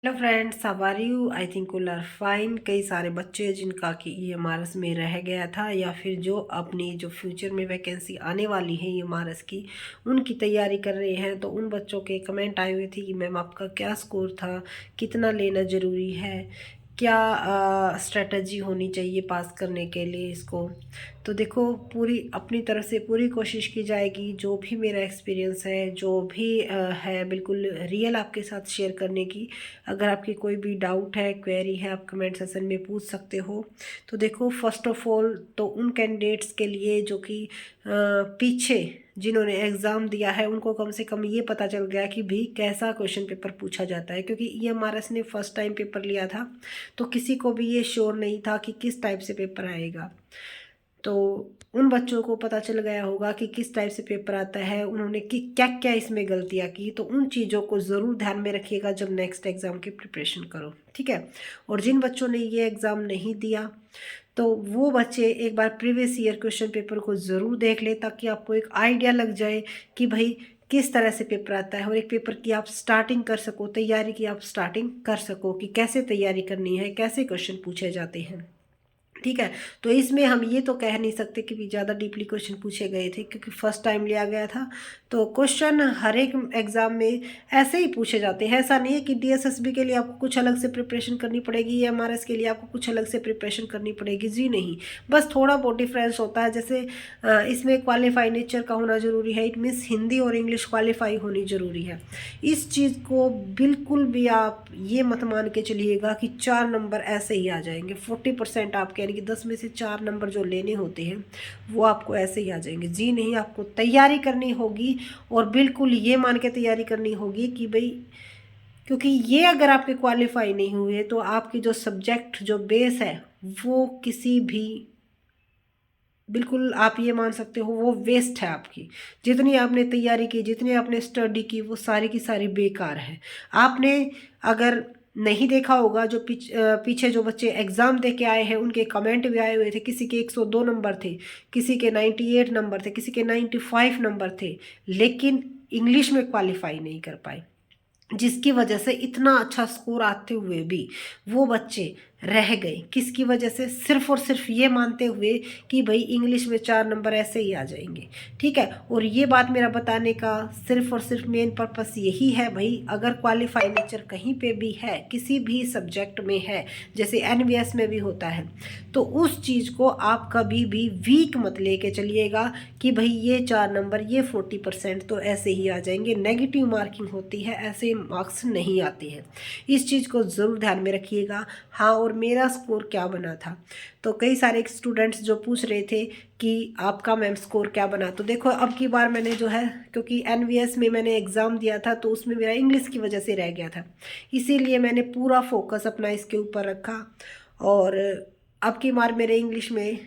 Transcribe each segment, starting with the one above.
Hello friends, how are you? I think all are fine. कई सारे बच्चे जिनका कि ईएमआरएस में रह गया था या फिर जो अपनी जो फ्यूचर में वैकेंसी आने वाली है ईएमआरएस की, उनकी तैयारी कर रहे हैं। तो उन बच्चों के कमेंट आए हुए थे कि मैम आपका क्या स्कोर था, कितना लेना ज़रूरी है, क्या स्ट्रेटजी होनी चाहिए पास करने के लिए इसको। तो देखो, पूरी अपनी तरफ से पूरी कोशिश की जाएगी। जो भी मेरा एक्सपीरियंस है, जो भी है, बिल्कुल रियल आपके साथ शेयर करने की। अगर आपकी कोई भी डाउट है, क्वेरी है, आप कमेंट सेशन में पूछ सकते हो। तो देखो, फर्स्ट ऑफ ऑल तो उन कैंडिडेट्स के लिए जो कि पीछे जिन्होंने एग्ज़ाम दिया है, उनको कम से कम ये पता चल गया कि भी कैसा क्वेश्चन पेपर पूछा जाता है। क्योंकि ईएमआरएस ने फर्स्ट टाइम पेपर लिया था, तो किसी को भी ये श्योर नहीं था कि किस टाइप से पेपर आएगा। तो उन बच्चों को पता चल गया होगा कि किस टाइप से पेपर आता है, उन्होंने कि क्या क्या इसमें गलतियाँ की। तो उन चीज़ों को ज़रूर ध्यान में रखिएगा जब नेक्स्ट एग्ज़ाम की प्रिपरेशन करो, ठीक है। और जिन बच्चों ने ये एग्ज़ाम नहीं दिया, तो वो बच्चे एक बार प्रीवियस ईयर क्वेश्चन पेपर को ज़रूर देख ले, ताकि आपको एक आइडिया लग जाए कि भाई किस तरह से पेपर आता है। और एक पेपर की आप स्टार्टिंग कर सको, तैयारी की आप स्टार्टिंग कर सको कि कैसे तैयारी करनी है, कैसे क्वेश्चन पूछे जाते हैं, ठीक है। तो इसमें हम ये तो कह नहीं सकते कि भी ज़्यादा डीपली क्वेश्चन पूछे गए थे, क्योंकि फर्स्ट टाइम लिया गया था। तो क्वेश्चन हर एक एग्ज़ाम में ऐसे ही पूछे जाते हैं। ऐसा नहीं है कि डीएसएसबी के लिए आपको कुछ अलग से प्रिपरेशन करनी पड़ेगी, एमआरएस के लिए आपको कुछ अलग से प्रिपरेशन करनी पड़ेगी, जी नहीं। बस थोड़ा बहुत डिफरेंस होता है। जैसे इसमें क्वालिफाई नेचर का होना ज़रूरी है, इट मीन्स हिंदी और इंग्लिश क्वालिफाई होनी ज़रूरी है। इस चीज़ को बिल्कुल भी आप ये मत मान के चलिएगा कि 4 नंबर ऐसे ही आ जाएंगे। 40% आपके, यानी कि 10 में से 4 नंबर जो लेने होते हैं वो आपको ऐसे ही आ जाएंगे, जी नहीं। आपको तैयारी करनी होगी, और बिल्कुल ये मान के तैयारी करनी होगी कि भाई, क्योंकि ये अगर आपके क्वालिफाई नहीं हुए तो आपकी जो सब्जेक्ट जो बेस है वो किसी भी, बिल्कुल आप ये मान सकते हो वो वेस्ट है आपकी। जितनी आपने तैयारी की, जितनी आपने स्टडी की, वो सारी की सारी बेकार है। आपने अगर नहीं देखा होगा, जो पीछे जो बच्चे एग्ज़ाम दे के आए हैं उनके कमेंट भी आए हुए थे। किसी के 102 नंबर थे, किसी के 98 नंबर थे, किसी के 95 नंबर थे, लेकिन इंग्लिश में क्वालिफाई नहीं कर पाए। जिसकी वजह से इतना अच्छा स्कोर आते हुए भी वो बच्चे रह गए। किसकी वजह से? सिर्फ और सिर्फ ये मानते हुए कि भाई इंग्लिश में 4 नंबर ऐसे ही आ जाएंगे, ठीक है। और ये बात मेरा बताने का सिर्फ और सिर्फ मेन पर्पस यही है, भाई अगर क्वालिफाई नेचर कहीं पे भी है, किसी भी सब्जेक्ट में है, जैसे एनवीएस में भी होता है, तो उस चीज़ को आप कभी भी वीक मत लेके चलिएगा कि भाई ये 4 नंबर, ये 40% तो ऐसे ही आ जाएंगे। नेगेटिव मार्किंग होती है, ऐसे मार्क्स नहीं आते हैं। इस चीज़ को ज़रूर ध्यान में रखिएगा। हाँ, और मेरा स्कोर क्या बना था, तो कई सारे स्टूडेंट्स जो पूछ रहे थे कि आपका मैम स्कोर क्या बना। तो देखो, अब की बार मैंने जो है, क्योंकि एनवीएस में मैंने एग्ज़ाम दिया था तो उसमें मेरा इंग्लिश की वजह से रह गया था, इसीलिए मैंने पूरा फोकस अपना इसके ऊपर रखा। और अब की बार मेरे इंग्लिश में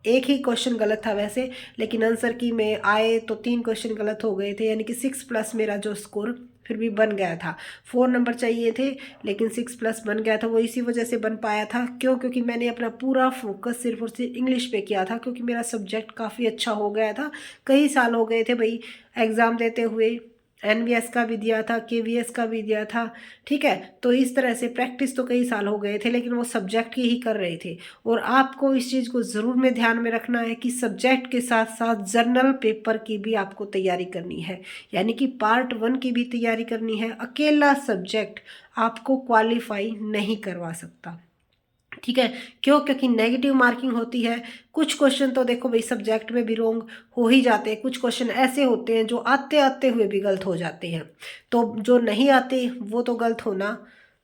एक ही क्वेश्चन गलत था वैसे, लेकिन आंसर की में आए तो 3 क्वेश्चन गलत हो गए थे, यानी कि 6+ मेरा जो स्कोर फिर भी बन गया था। 4 नंबर चाहिए थे, लेकिन 6+ बन गया था। वो इसी वजह से बन पाया था, क्यों? क्योंकि मैंने अपना पूरा फोकस सिर्फ और सिर्फ इंग्लिश पे किया था, क्योंकि मेरा सब्जेक्ट काफ़ी अच्छा हो गया था। कई साल हो गए थे भाई एग्ज़ाम देते हुए, एनवीएस का भी दिया था, केवीएस का भी दिया था, ठीक है। तो इस तरह से प्रैक्टिस तो कई साल हो गए थे, लेकिन वो सब्जेक्ट की ही कर रहे थे। और आपको इस चीज़ को ज़रूर में ध्यान में रखना है कि सब्जेक्ट के साथ साथ जर्नल पेपर की भी आपको तैयारी करनी है, यानी कि पार्ट 1 की भी तैयारी करनी है। अकेला सब्जेक्ट आपको क्वालिफाई नहीं करवा सकता, ठीक है। क्यों? क्योंकि नेगेटिव मार्किंग होती है। कुछ क्वेश्चन तो देखो भाई सब्जेक्ट में भी रोंग हो ही जाते हैं, कुछ क्वेश्चन ऐसे होते हैं जो आते आते हुए भी गलत हो जाते हैं। तो जो नहीं आते वो तो गलत होना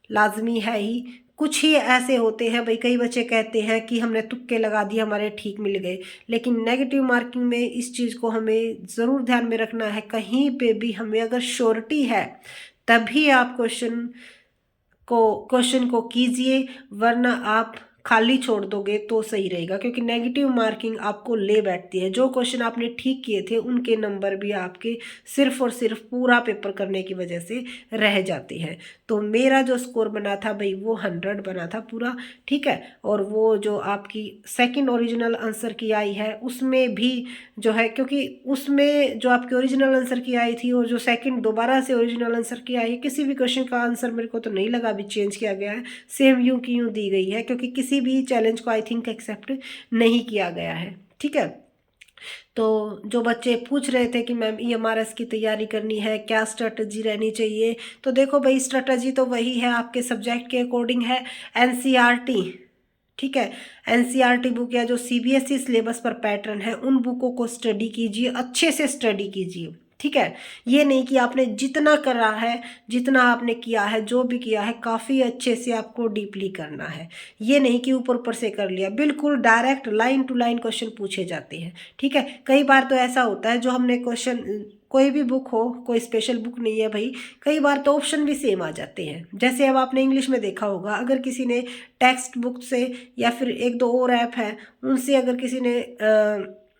लाजमी है ही। कुछ ही ऐसे होते हैं भाई, कई बच्चे कहते हैं कि हमने तुक्के लगा दिए, हमारे ठीक मिल गए। लेकिन नेगेटिव मार्किंग में इस चीज़ को हमें ज़रूर ध्यान में रखना है, कहीं पे भी हमें अगर श्योरिटी है तभी आप क्वेश्चन को कीजिए, वरना आप खाली छोड़ दोगे तो सही रहेगा, क्योंकि नेगेटिव मार्किंग आपको ले बैठती है। जो क्वेश्चन आपने ठीक किए थे उनके नंबर भी आपके सिर्फ और सिर्फ पूरा पेपर करने की वजह से रह जाते हैं। तो मेरा जो स्कोर बना था भाई वो 100 बना था पूरा, ठीक है। और वो जो आपकी सेकंड ओरिजिनल आंसर की आई है उसमें भी जो है, क्योंकि उसमें जो आपके ओरिजिनल आंसर की आई थी और जो सेकंड दोबारा से ओरिजिनल आंसर की आई है, किसी भी क्वेश्चन का आंसर मेरे को तो नहीं लगा अभी चेंज किया गया है, सेम यूं की यूं दी गई है, क्योंकि किसी भी चैलेंज को आई थिंक एक्सेप्ट नहीं किया गया है, ठीक है। तो जो बच्चे पूछ रहे थे कि मैम ईएमआरएस की तैयारी करनी है, क्या स्ट्रेटजी रहनी चाहिए, तो देखो भाई स्ट्रेटजी तो वही है, आपके सब्जेक्ट के अकॉर्डिंग है। एनसीईआरटी, ठीक है, एनसीईआरटी बुक या जो सीबीएसई सिलेबस पर पैटर्न है उन बुकों को स्टडी कीजिए, अच्छे से स्टडी कीजिए, ठीक है। ये नहीं कि आपने जितना करा है, जितना आपने किया है, जो भी किया है काफ़ी अच्छे से आपको डीपली करना है। ये नहीं कि ऊपर ऊपर से कर लिया, बिल्कुल direct line to line question पूछे जाते हैं, ठीक है। कई बार तो ऐसा होता है जो हमने क्वेश्चन, कोई भी बुक हो, कोई स्पेशल बुक नहीं है भाई, कई बार तो ऑप्शन भी सेम आ जाते हैं। जैसे अब आपने इंग्लिश में देखा होगा, अगर किसी ने टेक्स्ट बुक से या फिर एक दो और ऐप है उनसे अगर किसी ने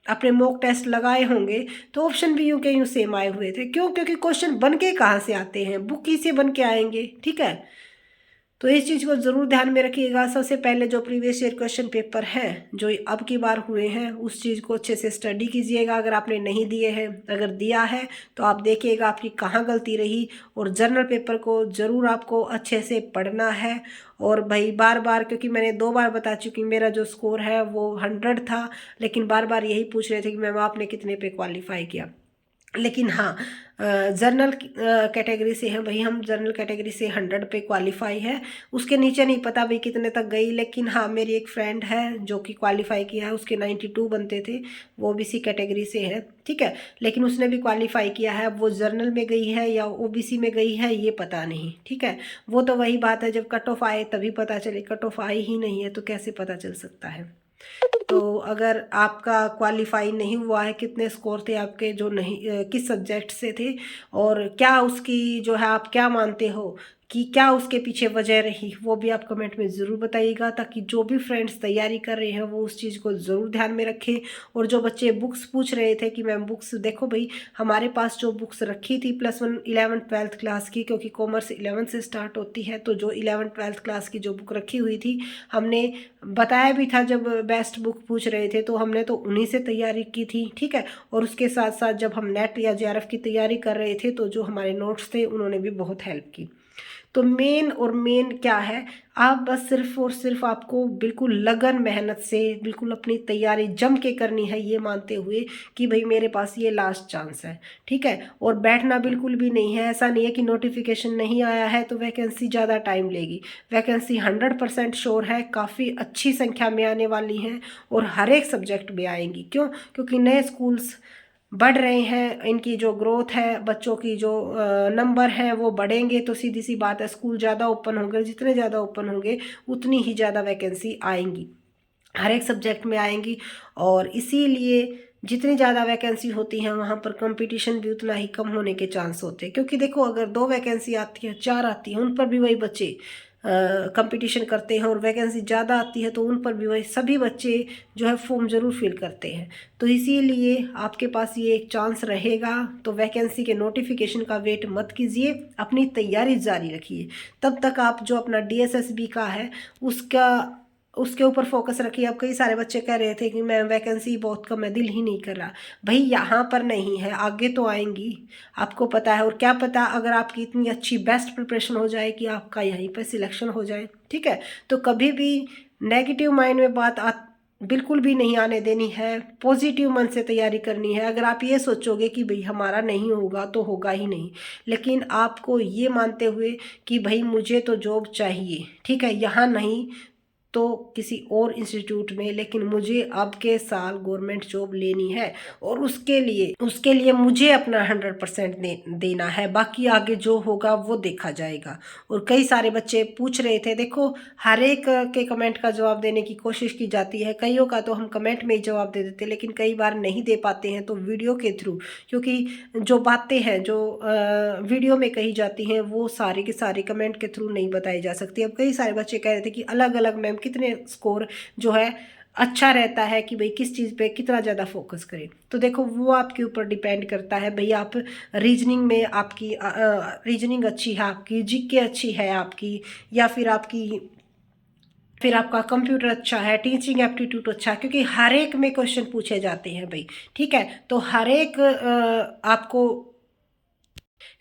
अपने मॉक टेस्ट लगाए होंगे तो ऑप्शन भी यूं के यूं सेम आए हुए थे। क्यों? क्योंकि क्वेश्चन बन के कहाँ से आते हैं, बुक ही से बन के आएंगे, ठीक है। तो इस चीज़ को ज़रूर ध्यान में रखिएगा। सबसे पहले जो प्रीवियस ईयर क्वेश्चन पेपर हैं जो अब की बार हुए हैं उस चीज़ को अच्छे से स्टडी कीजिएगा। अगर आपने नहीं दिए हैं, अगर दिया है तो आप देखिएगा आपकी कहाँ गलती रही, और जर्नल पेपर को ज़रूर आपको अच्छे से पढ़ना है। और भाई बार बार, क्योंकि मैंने 2 बार बता चुकी मेरा जो स्कोर है वो 100 था, लेकिन बार बार यही पूछ रहे थे कि मैम आपने कितने पे क्वालिफाई किया। लेकिन हाँ, जर्नल कैटेगरी से हैं भाई, हम जर्नल कैटेगरी से 100 पे क्वालिफाई है। उसके नीचे नहीं पता भाई कितने तक गई, लेकिन हाँ मेरी एक फ्रेंड है जो कि क्वालिफाई किया है, उसके 92 बनते थे, वो ओबीसी कैटेगरी से है, ठीक है। लेकिन उसने भी क्वालिफाई किया है, अब वो जर्नल में गई है या ओबीसी में गई है ये पता नहीं, ठीक है। वो तो वही बात है, जब कट ऑफ आए तभी पता चले, कट ऑफ आई ही नहीं है तो कैसे पता चल सकता है। तो अगर आपका क्वालिफाई नहीं हुआ है, कितने स्कोर थे आपके, जो नहीं किस सब्जेक्ट से थे, और क्या उसकी जो है आप क्या मानते हो कि क्या उसके पीछे वजह रही, वो भी आप कमेंट में ज़रूर बताइएगा, ताकि जो भी फ्रेंड्स तैयारी कर रहे हैं वो उस चीज़ को ज़रूर ध्यान में रखें। और जो बच्चे बुक्स पूछ रहे थे कि मैम बुक्स, देखो भाई हमारे पास जो बुक्स रखी थी +1 11th 12th क्लास की, क्योंकि कॉमर्स 11th से स्टार्ट होती है, तो जो 11th 12th क्लास की जो बुक रखी हुई थी हमने बताया भी था, जब बेस्ट बुक पूछ रहे थे तो हमने तो उन्हीं से तैयारी की थी, ठीक है। और उसके साथ साथ जब हम नेट या जेआरएफ की तैयारी कर रहे थे तो जो हमारे नोट्स थे उन्होंने भी बहुत हेल्प की। तो मेन क्या है, आप बस सिर्फ और सिर्फ आपको बिल्कुल लगन मेहनत से बिल्कुल अपनी तैयारी जम के करनी है, ये मानते हुए कि भाई मेरे पास ये लास्ट चांस है, ठीक है। और बैठना बिल्कुल भी नहीं है, ऐसा नहीं है कि नोटिफिकेशन नहीं आया है तो वैकेंसी ज़्यादा टाइम लेगी। वैकेंसी 100% श्योर है, काफ़ी अच्छी संख्या में आने वाली हैं और हर एक सब्जेक्ट में आएंगी। क्यों? क्योंकि नए स्कूल्स बढ़ रहे हैं, इनकी जो ग्रोथ है, बच्चों की जो नंबर है वो बढ़ेंगे, तो सीधी सी बात है स्कूल ज़्यादा ओपन होंगे, जितने ज़्यादा ओपन होंगे उतनी ही ज़्यादा वैकेंसी आएंगी, हर एक सब्जेक्ट में आएंगी। और इसीलिए जितनी ज़्यादा वैकेंसी होती है वहाँ पर कंपटीशन भी उतना ही कम होने के चांस होते हैं। क्योंकि देखो अगर 2 वैकेंसी आती है, 4 आती है, उन पर भी वही बच्चे कंपटीशन करते हैं, और वैकेंसी ज़्यादा आती है तो उन पर भी वही सभी बच्चे जो है फॉर्म ज़रूर फिल करते हैं। तो इसीलिए आपके पास ये एक चांस रहेगा, तो वैकेंसी के नोटिफिकेशन का वेट मत कीजिए, अपनी तैयारी जारी रखिए। तब तक आप जो अपना डीएसएसबी का है उसके ऊपर फोकस रखिए। अब कई सारे बच्चे कह रहे थे कि मैं वैकेंसी बहुत कम है, दिल ही नहीं कर रहा। भाई यहाँ पर नहीं है, आगे तो आएंगी, आपको पता है। और क्या पता अगर आपकी इतनी अच्छी बेस्ट प्रिपरेशन हो जाए कि आपका यहीं पर सिलेक्शन हो जाए, ठीक है। तो कभी भी नेगेटिव माइंड में बात बिल्कुल भी नहीं आने देनी है, पॉजिटिव मन से तैयारी करनी है। अगर आप ये सोचोगे कि भाई हमारा नहीं होगा तो होगा ही नहीं, लेकिन आपको ये मानते हुए कि भाई मुझे तो जॉब चाहिए, ठीक है, यहाँ नहीं तो किसी और इंस्टीट्यूट में, लेकिन मुझे अब के साल गवर्नमेंट जॉब लेनी है, और उसके लिए मुझे अपना 100% देना है। बाकी आगे जो होगा वो देखा जाएगा। और कई सारे बच्चे पूछ रहे थे, देखो हर एक के कमेंट का जवाब देने की कोशिश की जाती है, कईयों का तो हम कमेंट में ही जवाब दे देते, लेकिन कई बार नहीं दे पाते हैं तो वीडियो के थ्रू, क्योंकि जो बातें हैं जो वीडियो में कही जाती हैं वो सारी की सारी कमेंट के थ्रू नहीं बताई जा सकती। अब कई सारे बच्चे कह रहे थे कि अलग अलग मैम कितने स्कोर जो है अच्छा रहता है कि भाई किस चीज़ पे कितना ज़्यादा फोकस करें। तो देखो वो आपके ऊपर डिपेंड करता है भाई, आप रीजनिंग में आपकी रीजनिंग अच्छी है आपकी, जीके अच्छी है आपकी, या फिर आपका कंप्यूटर अच्छा है, टीचिंग एप्टीट्यूड अच्छा है, क्योंकि हर एक में क्वेश्चन पूछे जाते हैं भाई। ठीक है, तो हर एक आपको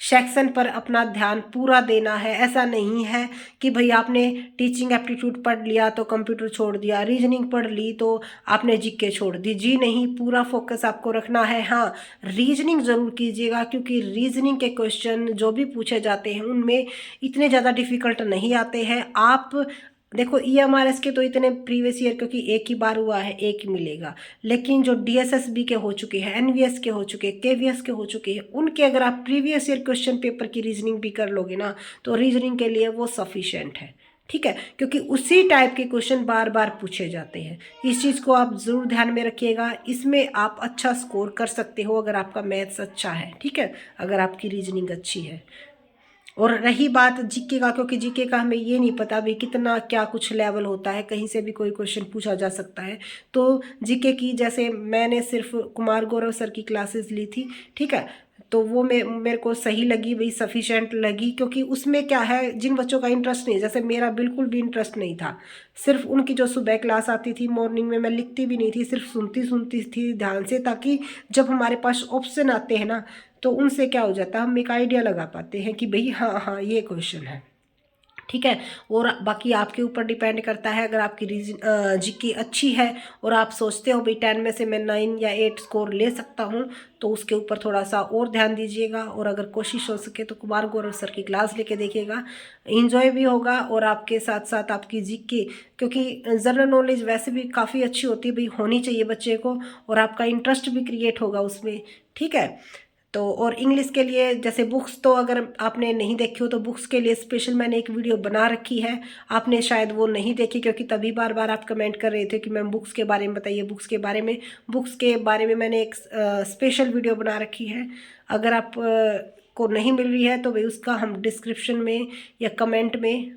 सेक्शन पर अपना ध्यान पूरा देना है। ऐसा नहीं है कि भाई आपने टीचिंग एप्टीट्यूड पढ़ लिया तो कंप्यूटर छोड़ दिया, रीजनिंग पढ़ ली तो आपने जीके छोड़ दी। जी नहीं, पूरा फोकस आपको रखना है। हाँ, रीजनिंग ज़रूर कीजिएगा, क्योंकि रीजनिंग के क्वेश्चन जो भी पूछे जाते हैं उनमें इतने ज़्यादा डिफ़िकल्ट नहीं आते हैं। आप देखो ईएमआरएस के तो इतने प्रीवियस ईयर, क्योंकि एक ही बार हुआ है एक ही मिलेगा, लेकिन जो डीएसएसबी के हो चुके हैं, एनवीएस के हो चुके हैं, केवीएस के हो चुके हैं, उनके अगर आप प्रीवियस ईयर क्वेश्चन पेपर की रीजनिंग भी कर लोगे ना, तो रीजनिंग के लिए वो सफिशेंट है। ठीक है, क्योंकि उसी टाइप के क्वेश्चन बार बार पूछे जाते हैं। इस चीज़ को आप ज़रूर ध्यान में रखिएगा। इसमें आप अच्छा स्कोर कर सकते हो अगर आपका मैथ्स अच्छा है। ठीक है, अगर आपकी रीजनिंग अच्छी है। और रही बात जीके का, क्योंकि जीके का हमें ये नहीं पता भी कितना क्या कुछ लेवल होता है, कहीं से भी कोई क्वेश्चन पूछा जा सकता है। तो जीके की जैसे मैंने सिर्फ कुमार गौरव सर की क्लासेस ली थी। ठीक है, तो वो मेरे को सही लगी भाई, सफिशेंट लगी, क्योंकि उसमें क्या है, जिन बच्चों का इंटरेस्ट नहीं, जैसे मेरा बिल्कुल भी इंटरेस्ट नहीं था, सिर्फ उनकी जो सुबह क्लास आती थी मॉर्निंग में, मैं लिखती भी नहीं थी, सिर्फ सुनती थी ध्यान से, ताकि जब हमारे पास ऑप्शन आते हैं ना, तो उनसे क्या हो जाता है, हम एक आइडिया लगा पाते हैं कि भाई हाँ हाँ ये क्वेश्चन है। ठीक है, और बाकी आपके ऊपर डिपेंड करता है। अगर आपकी जीके अच्छी है और आप सोचते हो भाई 10 में से मैं 9 या 8 स्कोर ले सकता हूँ, तो उसके ऊपर थोड़ा सा और ध्यान दीजिएगा। और अगर कोशिश हो सके तो कुमार गौरव सर की क्लास लेके देखिएगा, इंजॉय भी होगा और आपके साथ साथ आपकी जीके, क्योंकि जनरल नॉलेज वैसे भी काफ़ी अच्छी होती है भाई, होनी चाहिए बच्चे को, और आपका इंटरेस्ट भी क्रिएट होगा उसमें। ठीक है, तो और इंग्लिश के लिए जैसे बुक्स, तो अगर आपने नहीं देखी हो तो बुक्स के लिए स्पेशल मैंने एक वीडियो बना रखी है, आपने शायद वो नहीं देखी, क्योंकि तभी बार बार आप कमेंट कर रहे थे कि मैम बुक्स के बारे में बताइए, बुक्स के बारे में। बुक्स के बारे में मैंने एक स्पेशल वीडियो बना रखी है। अगर आप को नहीं मिल रही है तो भाई उसका हम डिस्क्रिप्शन में या कमेंट में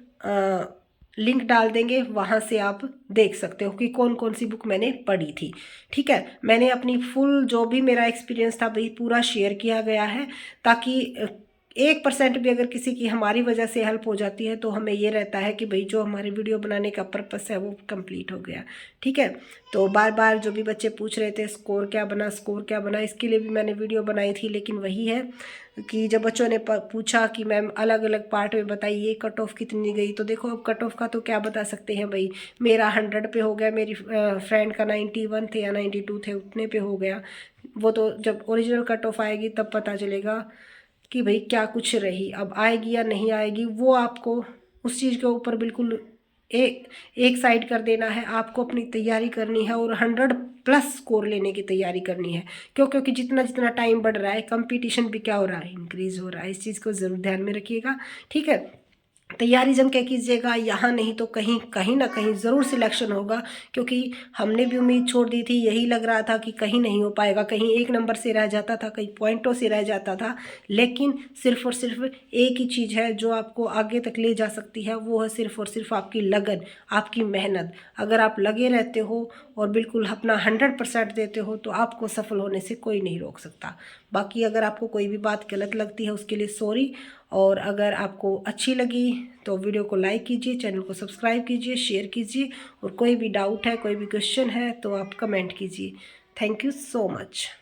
लिंक डाल देंगे, वहाँ से आप देख सकते हो कि कौन कौन सी बुक मैंने पढ़ी थी। ठीक है, मैंने अपनी फुल जो भी मेरा एक्सपीरियंस था भाई पूरा शेयर किया गया है, ताकि 1% भी अगर किसी की हमारी वजह से हेल्प हो जाती है तो हमें ये रहता है कि भाई जो हमारी वीडियो बनाने का पर्पस है वो कंप्लीट हो गया। ठीक है, तो बार बार जो भी बच्चे पूछ रहे थे स्कोर क्या बना, स्कोर क्या बना, इसके लिए भी मैंने वीडियो बनाई थी। लेकिन वही है कि जब बच्चों ने पूछा कि मैम अलग अलग पार्ट में बताइए कट ऑफ कितनी गई, तो देखो अब कट ऑफ का तो क्या बता सकते हैं भाई, मेरा 100 पे हो गया, मेरी फ्रेंड का 91 थे या 92 थे, उतने पे हो गया। वो तो जब ओरिजिनल कट ऑफ आएगी तब पता चलेगा कि भाई क्या कुछ रही, अब आएगी या नहीं आएगी, वो आपको उस चीज़ के ऊपर बिल्कुल एक साइड कर देना है। आपको अपनी तैयारी करनी है और 100+ स्कोर लेने की तैयारी करनी है। क्योंकि जितना जितना टाइम बढ़ रहा है कंपटीशन भी क्या हो रहा है, इंक्रीज़ हो रहा है। इस चीज़ को ज़रूर ध्यान में रखिएगा। ठीक है, तैयारी जम के कीजिएगा, यहाँ नहीं तो कहीं कहीं ना कहीं ज़रूर सिलेक्शन होगा, क्योंकि हमने भी उम्मीद छोड़ दी थी। यही लग रहा था कि कहीं नहीं हो पाएगा, कहीं 1 नंबर से रह जाता था, कहीं पॉइंटों से रह जाता था। लेकिन सिर्फ और सिर्फ एक ही चीज़ है जो आपको आगे तक ले जा सकती है, वो है सिर्फ और सिर्फ आपकी लगन, आपकी मेहनत। अगर आप लगे रहते हो और बिल्कुल अपना 100% देते हो तो आपको सफल होने से कोई नहीं रोक सकता। बाकी अगर आपको कोई भी बात गलत लगती है उसके लिए सॉरी, और अगर आपको अच्छी लगी तो वीडियो को लाइक कीजिए, चैनल को सब्सक्राइब कीजिए, शेयर कीजिए, और कोई भी डाउट है, कोई भी क्वेश्चन है तो आप कमेंट कीजिए। Thank you so much.